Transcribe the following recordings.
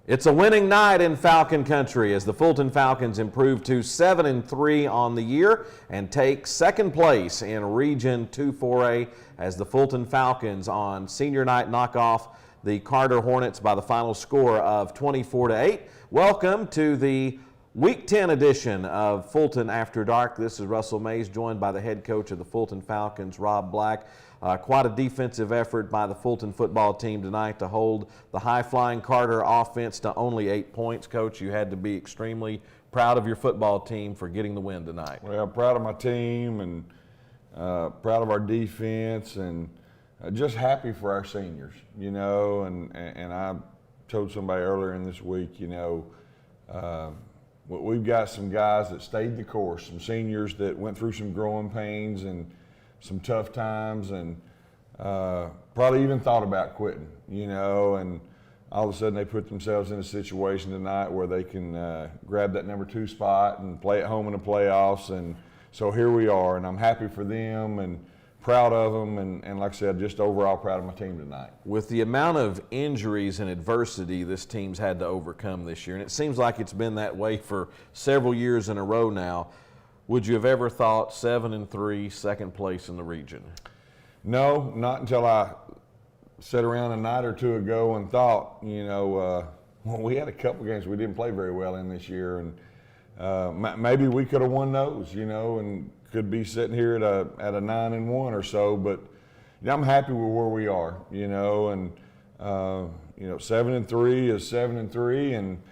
It's a winning night in Falcon Country as the Fulton Falcons improve to 7-3 on the year and take second place in Region 2-4A as the Fulton Falcons on senior night knock off the Carter Hornets by the final score of 24-8. Welcome to the Week 10 edition of Fulton After Dark. This is Russell Mays, joined by the head coach of the Fulton Falcons, Rob Black. Quite a defensive effort by the Fulton football team tonight to hold the high-flying Carter offense to only 8 points. Coach, you had to be extremely proud of your football team for getting the win tonight. Well, proud of my team and proud of our defense, and just happy for our seniors, you know, and I told somebody earlier in this week, you know, we've got some guys that stayed the course, some seniors that went through some growing pains and some tough times, and probably even thought about quitting, you know, and all of a sudden they put themselves in a situation tonight where they can grab that number 2 spot and play at home in the playoffs. And so here we are, and I'm happy for them and proud of them, and like I said, just overall proud of my team tonight. With the amount of injuries and adversity this team's had to overcome this year, and it seems like it's been that way for several years in a row now, would you have ever thought 7-3, second place in the region? No, not until I sat around a night or two ago and thought, you know, well, we had a couple games we didn't play very well in this year, and maybe we could have won those, you know, and could be sitting here at a 9-1 or so. But you know, I'm happy with where we are, you know, and you know, 7-3 is 7-3, and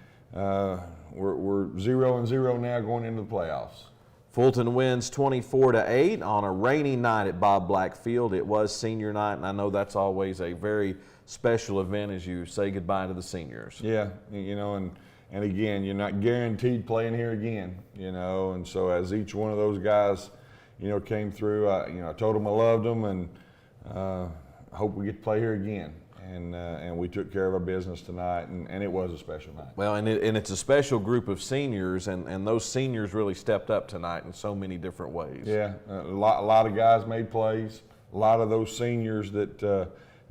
we're 0-0 now going into the playoffs. Fulton wins 24-8 on a rainy night at Bob Black Field. It was senior night, and I know that's always a very special event as you say goodbye to the seniors. Yeah, you know, and again, you're not guaranteed playing here again, you know, and so as each one of those guys, you know, came through, you know, I told them I loved them, and hope we get to play here again. And we took care of our business tonight, and it was a special night. Well, and it's a special group of seniors, and those seniors really stepped up tonight in so many different ways. Yeah, a lot of guys made plays. A lot of those seniors that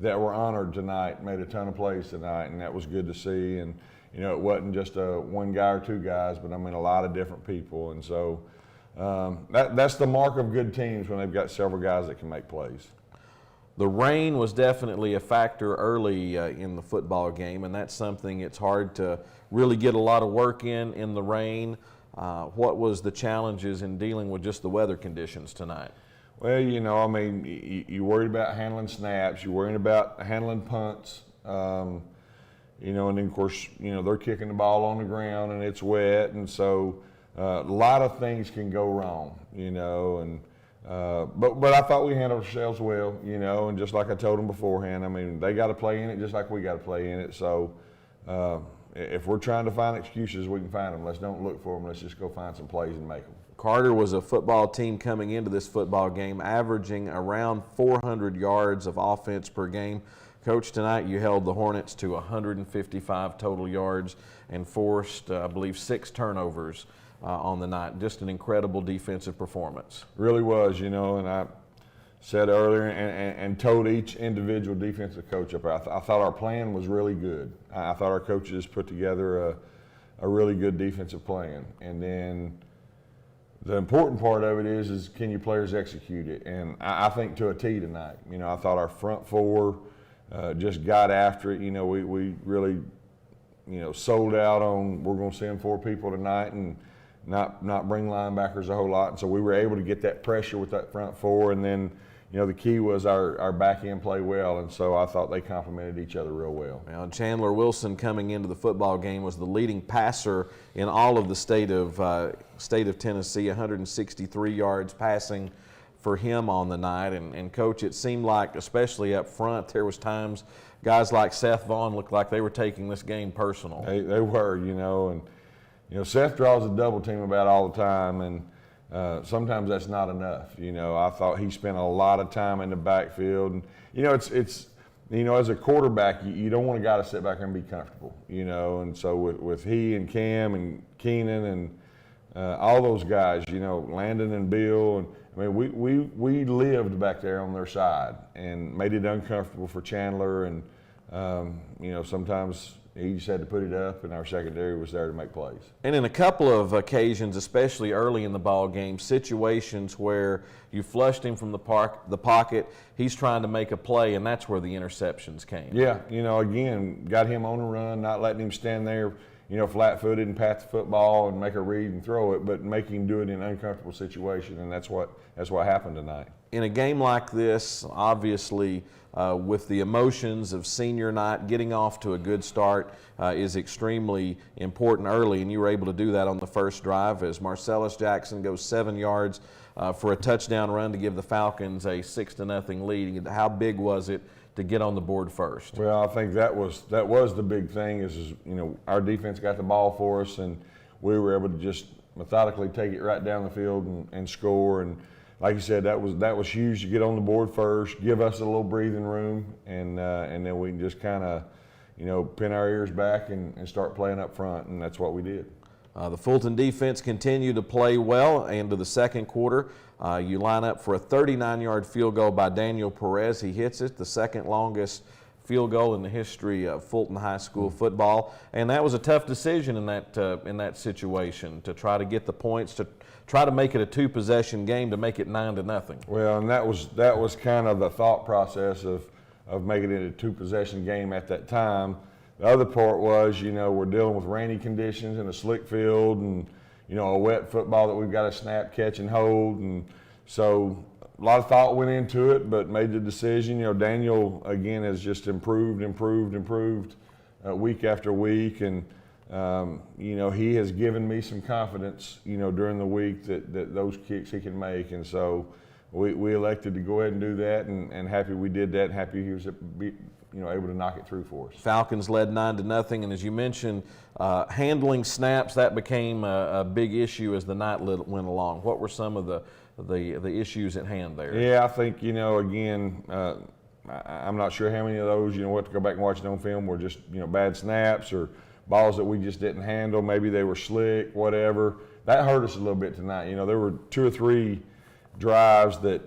were honored tonight made a ton of plays tonight, and that was good to see. And you know, it wasn't just one guy or two guys, but I mean a lot of different people. And so that's the mark of good teams, when they've got several guys that can make plays. The rain was definitely a factor early in the football game, and that's something it's hard to really get a lot of work in the rain. What was the challenges in dealing with just the weather conditions tonight? Well, you know, I mean, you worried about handling snaps, you're worried about handling punts, you know, and then of course, you know, they're kicking the ball on the ground and it's wet, and so a lot of things can go wrong, you know, and but I thought we handled ourselves well, you know, and just like I told them beforehand, I mean, they got to play in it just like we got to play in it. So if we're trying to find excuses, we can find them. Let's don't look for them. Let's just go find some plays and make them. Carter was a football team coming into this football game, averaging around 400 yards of offense per game. Coach, tonight you held the Hornets to 155 total yards and forced, I believe, 6 turnovers on the night. Just an incredible defensive performance. Really was, you know, and I said earlier and told each individual defensive coach up there, I thought our plan was really good. I thought our coaches put together a really good defensive plan. And then the important part of it is can your players execute it? And I think to a T tonight. You know, I thought our front four just got after it. You know, we really, you know, sold out on we're going to send 4 people tonight and not bring linebackers a whole lot. And so we were able to get that pressure with that front four. And then, you know, the key was our back end play well. And so I thought they complemented each other real well. Now, Chandler Wilson coming into the football game was the leading passer in all of the state of Tennessee, 163 yards passing for him on the night. And Coach, it seemed like, especially up front, there was times guys like Seth Vaughn looked like they were taking this game personal. They were, you know, and you know, Seth draws a double team about all the time, and sometimes that's not enough. You know, I thought he spent a lot of time in the backfield, and you know, it's you know, as a quarterback, you don't want a guy to sit back there and be comfortable. You know, and so with he and Cam and Keenan and all those guys, you know, Landon and Bill, and I mean, we lived back there on their side and made it uncomfortable for Chandler, and you know, sometimes He just had to put it up, and our secondary was there to make plays. And in a couple of occasions, especially early in the ball game, situations where you flushed him from the pocket, he's trying to make a play, and that's where the interceptions came. Yeah, again, got him on the run, not letting him stand there, flat-footed and pat the football and make a read and throw it, but make him do it in an uncomfortable situation, and that's what happened tonight. In a game like this, obviously, with the emotions of senior night, getting off to a good start is extremely important early, and you were able to do that on the first drive as Marcellus Jackson goes 7 yards for a touchdown run to give the Falcons a 6-0 lead. How big was it to get on the board first? Well, I think that was the big thing is our defense got the ball for us, and we were able to just methodically take it right down the field and score. And like you said, that was huge to get on the board first, give us a little breathing room, and then we can just kind of, pin our ears back and start playing up front, and that's what we did. The Fulton defense continued to play well into the second quarter. You line up for a 39-yard field goal by Daniel Perez. He hits it, the second longest field goal in the history of Fulton High School football, and that was a tough decision in that situation to try to get the points, to try to make it a 2-possession game, to make it 9-0. Well, and that was kind of the thought process of making it a 2-possession game at that time. The other part was, we're dealing with rainy conditions and a slick field, and a wet football that we've got to snap, catch, and hold, and so a lot of thought went into it, but made the decision. Daniel again has just improved week after week, and he has given me some confidence, during the week that those kicks he can make, and so we elected to go ahead and do that, and happy we did that, and happy he was able to knock it through for us. Falcons led 9-0, and as you mentioned, handling snaps, that became a big issue as the night went along. What were some of the issues at hand there? Yeah, I think, again, I'm not sure how many of those, we'll have to go back and watch it on film, were just, bad snaps or balls that we just didn't handle. Maybe they were slick, whatever. That hurt us a little bit tonight. There were 2 or 3 drives that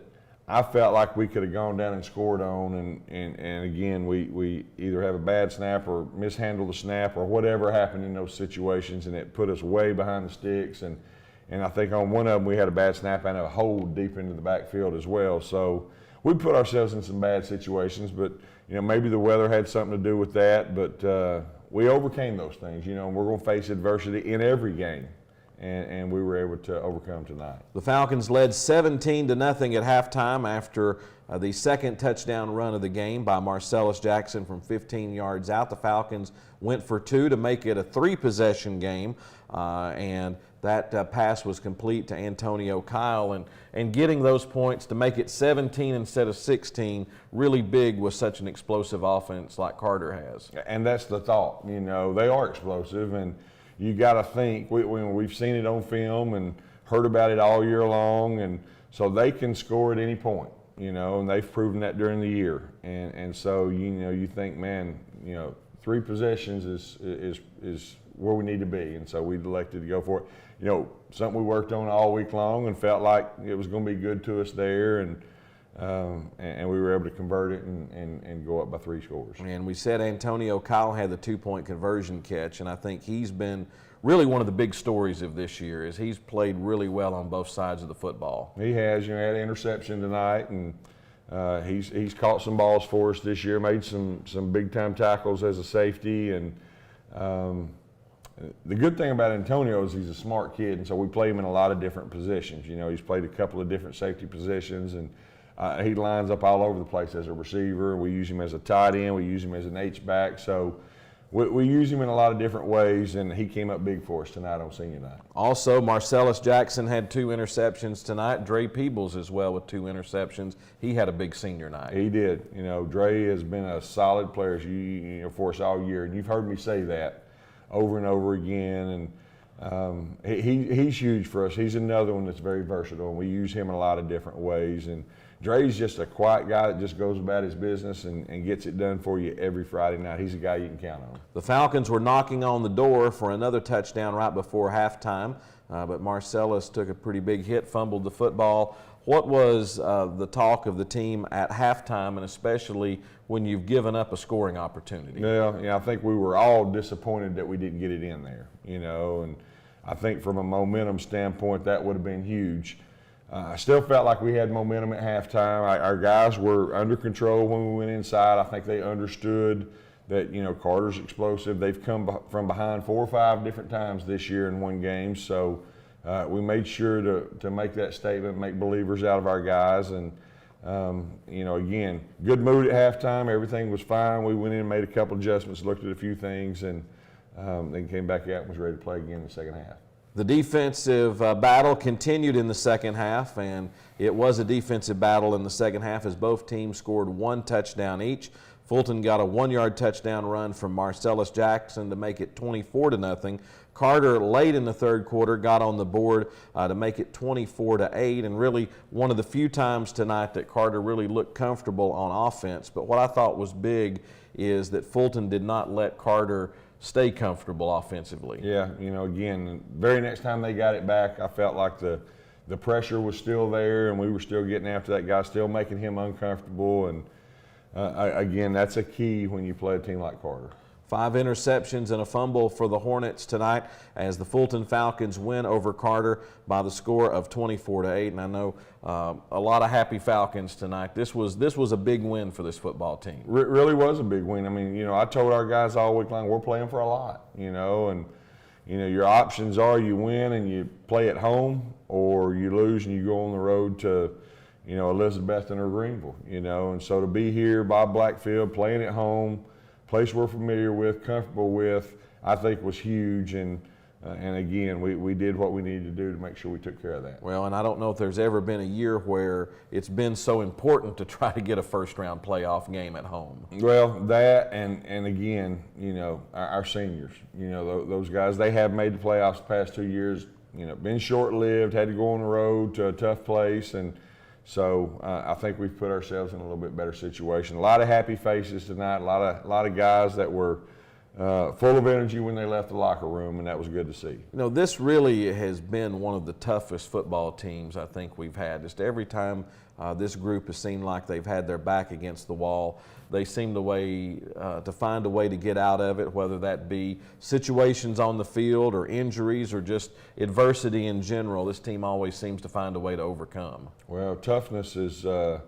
I felt like we could have gone down and scored on, and again, we either have a bad snap or mishandle the snap or whatever happened in those situations, and it put us way behind the sticks. And I think on one of them we had a bad snap and a hold deep into the backfield as well. So we put ourselves in some bad situations, but maybe the weather had something to do with that. But we overcame those things, and we're going to face adversity in every game. And we were able to overcome tonight. The Falcons led 17-0 at halftime after the second touchdown run of the game by Marcellus Jackson from 15 yards out. The Falcons went for 2 to make it a 3-possession game, and that pass was complete to Antonio Kyle, and getting those points to make it 17 instead of 16, really big with such an explosive offense like Carter has. And that's the thought, they are explosive, and you got to think, we've seen it on film and heard about it all year long, and so they can score at any point, and they've proven that during the year. And so, you think, man, 3 possessions is where we need to be, and so we elected to go for it. Something we worked on all week long and felt like it was going to be good to us there, and we were able to convert it and go up by 3 scores. And we said Antonio Kyle had the 2-point conversion catch, and I think he's been really one of the big stories of this year, is he's played really well on both sides of the football. He has, had an interception tonight, and he's caught some balls for us this year, made some big time tackles as a safety, and the good thing about Antonio is he's a smart kid, and so we play him in a lot of different positions. He's played a couple of different safety positions, and he lines up all over the place as a receiver. We use him as a tight end. We use him as an H-back. So we use him in a lot of different ways, and he came up big for us tonight on senior night. Also, Marcellus Jackson had 2 interceptions tonight. Dre Peebles as well with 2 interceptions. He had a big senior night. He did. Dre has been a solid player for us all year, and you've heard me say that over and over again. And he's huge for us. He's another one that's very versatile, and we use him in a lot of different ways. And Dre's just a quiet guy that just goes about his business and gets it done for you every Friday night. He's a guy you can count on. The Falcons were knocking on the door for another touchdown right before halftime, but Marcellus took a pretty big hit, fumbled the football What was the talk of the team at halftime, and especially when you've given up a scoring opportunity? Yeah, I think we were all disappointed that we didn't get it in there, and I think from a momentum standpoint, that would have been huge. I still felt like we had momentum at halftime. Our guys were under control when we went inside. I think they understood that, Carter's explosive. They've come from behind 4 or 5 different times this year in one game. So we made sure to make that statement, make believers out of our guys. And, again, good mood at halftime. Everything was fine. We went in and made a couple adjustments, looked at a few things, and then came back out and was ready to play again in the second half. The defensive battle continued in the second half, and it was a defensive battle in the second half as both teams scored 1 touchdown each. Fulton got a 1-yard touchdown run from Marcellus Jackson to make it 24-0. Carter, late in the third quarter, got on the board to make it 24-8, and really one of the few times tonight that Carter really looked comfortable on offense. But what I thought was big is that Fulton did not let Carter stay comfortable offensively. Yeah, again, the very next time they got it back, I felt like the pressure was still there, and we were still getting after that guy, still making him uncomfortable. And again, that's a key when you play a team like Carter. 5 interceptions and a fumble for the Hornets tonight as the Fulton Falcons win over Carter by the score of 24-8. And I know a lot of happy Falcons tonight. This was a big win for this football team. Really was a big win. I mean, I told our guys all week long, we're playing for a lot, and your options are you win and you play at home, or you lose and you go on the road to, Elizabethton or Greeneville, and so to be here, Bob Blackfield, playing at home, place we're familiar with, comfortable with, I think was huge. And again, we did what we needed to do to make sure we took care of that. Well, and I don't know if there's ever been a year where it's been so important to try to get a first-round playoff game at home. Well, that and again, our seniors, those guys, they have made the playoffs the past 2 years, been short-lived, had to go on the road to a tough place, and so I think we've put ourselves in a little bit better situation. A lot of happy faces tonight, a lot of guys that were full of energy when they left the locker room, and that was good to see. This really has been one of the toughest football teams I think we've had. Just every time this group has seemed like they've had their back against the wall, they seem to find a way to get out of it, whether that be situations on the field or injuries or just adversity in general. This team always seems to find a way to overcome. Well, toughness is a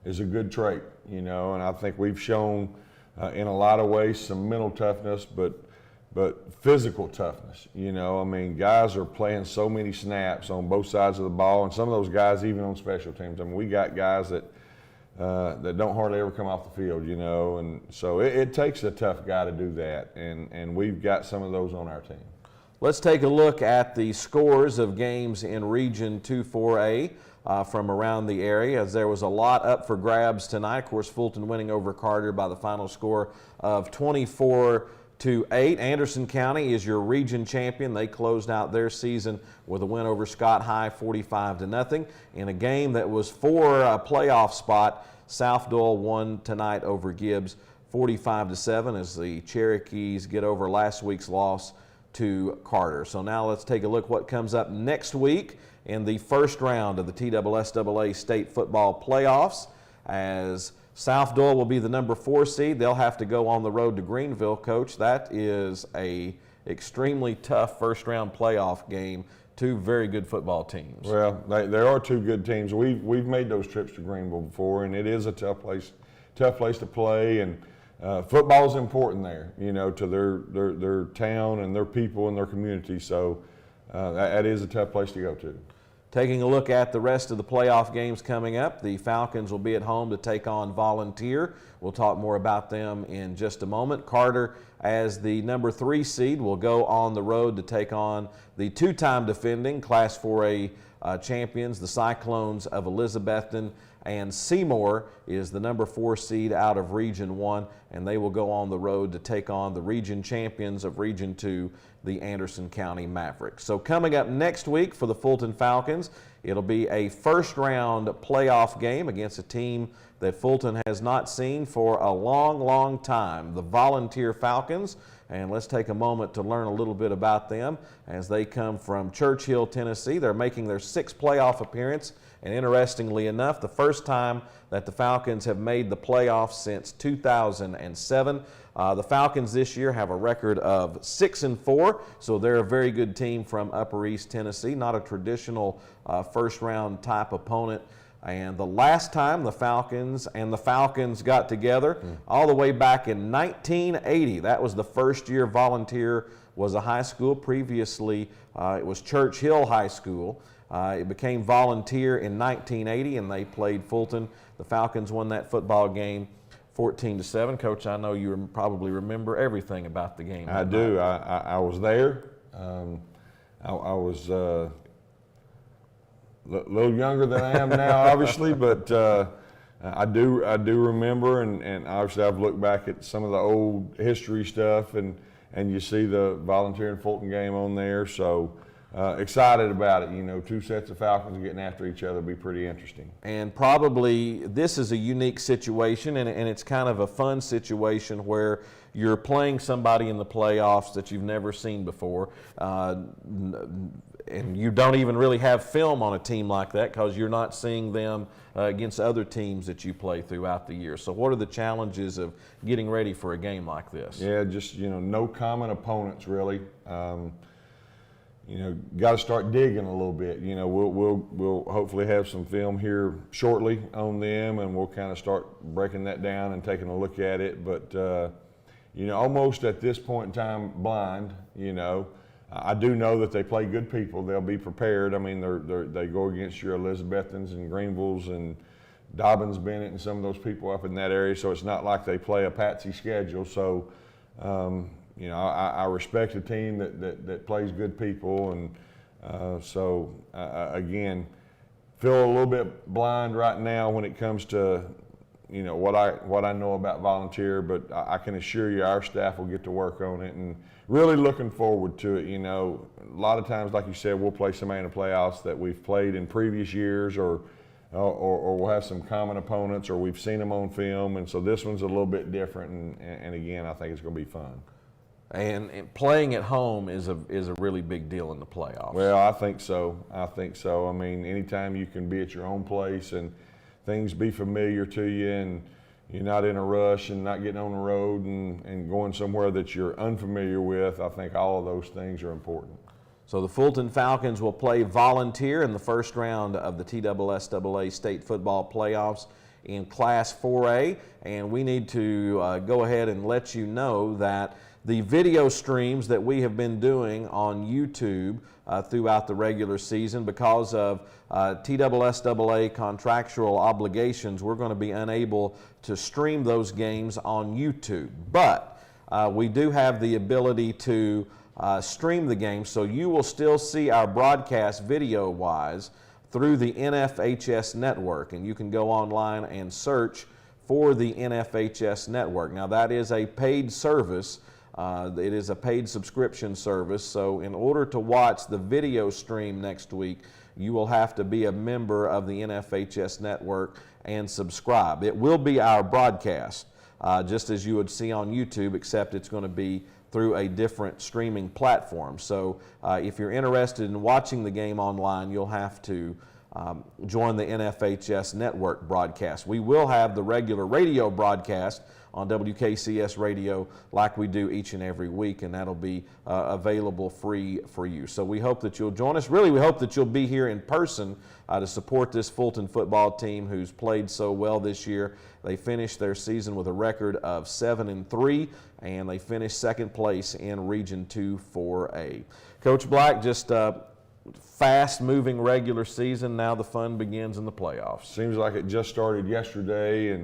good trait, and I think we've shown in a lot of ways some mental toughness, but physical toughness. Guys are playing so many snaps on both sides of the ball, and some of those guys even on special teams. We got guys that don't hardly ever come off the field, and so it takes a tough guy to do that, and we've got some of those on our team. Let's take a look at the scores of games in Region 2-4A from around the area, as there was a lot up for grabs tonight. Of course, Fulton winning over Carter by the final score of 24-8. Anderson County is your region champion. They closed out their season with a win over Scott High 45-0. In a game that was for a playoff spot, SOUTH-DOYLE won tonight over GIBBS 45-7 as the Cherokees get over last week's loss to Carter. So now let's take a look what comes up next week in the first round of the TSSAA State Football Playoffs, as SOUTH-DOYLE will be the number 4 seed. They'll have to go on the road to Greeneville, Coach. That is a extremely tough first-round playoff game. 2 very good football teams. Well, there are 2 good teams. We've made those trips to Greeneville before, and it is a tough place to play. And football is important there, to their town and their people and their community. So that is a tough place to go to. Taking a look at the rest of the playoff games coming up, the Falcons will be at home to take on Volunteer. We'll talk more about them in just a moment. Carter, as the number 3 seed, will go on the road to take on the 2-time defending Class 4A champions, the Cyclones of Elizabethton. And SEYMOUR is the number 4 seed out of Region 1, and they will go on the road to take on the region champions of Region 2, the Anderson County Mavericks. So coming up next week for the Fulton Falcons, it'll be a first-round playoff game against a team that Fulton has not seen for a long, long time, the Volunteer Falcons. And let's take a moment to learn a little bit about them as they come from Churchill, Tennessee. They're making their 6th playoff appearance And interestingly enough, the first time that the Falcons have made the playoffs since 2007. The Falcons this year have a record of 6-4, so they're a very good team from Upper East Tennessee, not a traditional first-round type opponent. And the last time the Falcons got together, all the way back in 1980, that was the first year Volunteer was a high school. Previously, it was Church Hill High School. It became Volunteer in 1980, and they played Fulton. The Falcons won that football game 14-7. Coach, I know you probably remember everything about the game. I do. I was there. I was a little younger than I am now, obviously, but I do remember, and obviously I've looked back at some of the old history stuff, and you see the Volunteer and Fulton game on there. So excited about it. You know, two sets of Falcons getting after each other will be pretty interesting. And probably this is a unique situation, and it's kind of a fun situation where you're playing somebody in the playoffs that you've never seen before. And you don't even really have film on a team like that because you're not seeing them against other teams that you play throughout the year. So what are the challenges of getting ready for a game like this? Yeah, just, no common opponents really. Got to start digging a little bit. We'll hopefully have some film here shortly on them, and we'll kind of start breaking that down and taking a look at it. But, almost at this point in time, blind, I do know that they play good people. They'll be prepared. I mean, they go against your Elizabettons and Greenevilles and Dobbins, Bennett, and some of those people up in that area. So it's not like they play a patsy schedule. So, I respect a team that plays good people, and again, feel a little bit blind right now when it comes to what I know about Volunteer, but I can assure you our staff will get to work on it, and really looking forward to it. A lot of times, like you said, we'll play somebody in the playoffs that we've played in previous years, or we'll have some common opponents, or we've seen them on film, and so this one's a little bit different, and again, I think it's going to be fun. And playing at home is a really big deal in the playoffs. Well, I think so. I mean, anytime you can be at your own place and things be familiar to you, and you're not in a rush and not getting on the road and going somewhere that you're unfamiliar with, I think all of those things are important. So the Fulton Falcons will play Volunteer in the first round of the TSSAA State Football Playoffs in Class 4A, and we need to go ahead and let you know that the video streams that we have been doing on YouTube throughout the regular season, because of TSSAA contractual obligations, we're going to be unable to stream those games on YouTube. But we do have the ability to stream the game, so you will still see our broadcast video-wise through the NFHS network, and you can go online and search for the NFHS network. Now, that is a paid service. It is a paid subscription service, so in order to watch the video stream next week, you will have to be a member of the NFHS network and subscribe. It will be our broadcast, just as you would see on YouTube, except it's going to be through a different streaming platform. So if you're interested in watching the game online, you'll have to join the NFHS network broadcast. We will have the regular radio broadcast on WKCS radio like we do each and every week, and that'll be available free for you. So we hope that you'll join us. Really, we hope that you'll be here in person to support this Fulton football team who's played so well this year. They finished their season with a record of 7-3, and they finished second place in Region 2 4A. Coach Black, just fast-moving regular season. Now the fun begins in the playoffs. Seems like it just started yesterday,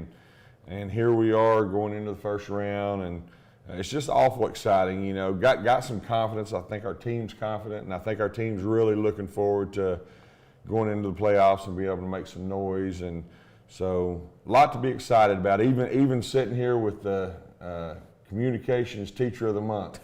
and here we are going into the first round, and it's just awful exciting. Got some confidence. I think our team's confident, and I think our team's really looking forward to going into the playoffs and be able to make some noise. And so a lot to be excited about. Even sitting here with the communications teacher of the month.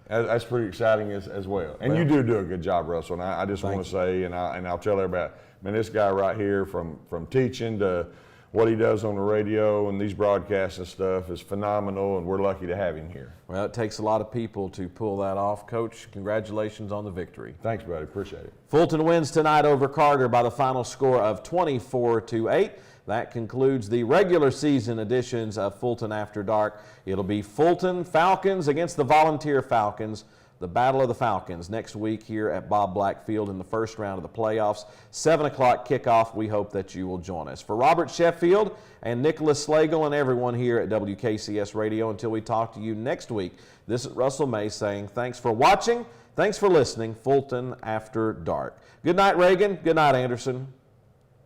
That's pretty exciting as well. And you do a good job, Russell. And I just want to say, and I'll tell everybody, man, this guy right here, from teaching to what he does on the radio and these broadcasts and stuff is phenomenal, and we're lucky to have him here. Well, it takes a lot of people to pull that off. Coach, congratulations on the victory. Thanks, buddy. Appreciate it. Fulton wins tonight over Carter by the final score of 24-8. That concludes the regular season editions of Fulton After Dark. It'll be Fulton Falcons against the Volunteer Falcons, the Battle of the Falcons, next week here at Bob Black Field in the first round of the playoffs. 7 o'clock kickoff. We hope that you will join us. For Robert Sheffield and Nicholas Slagle and everyone here at WKCS Radio, until we talk to you next week, this is Russell May saying thanks for watching, thanks for listening. Fulton After Dark. Good night, Reagan. Good night, Anderson.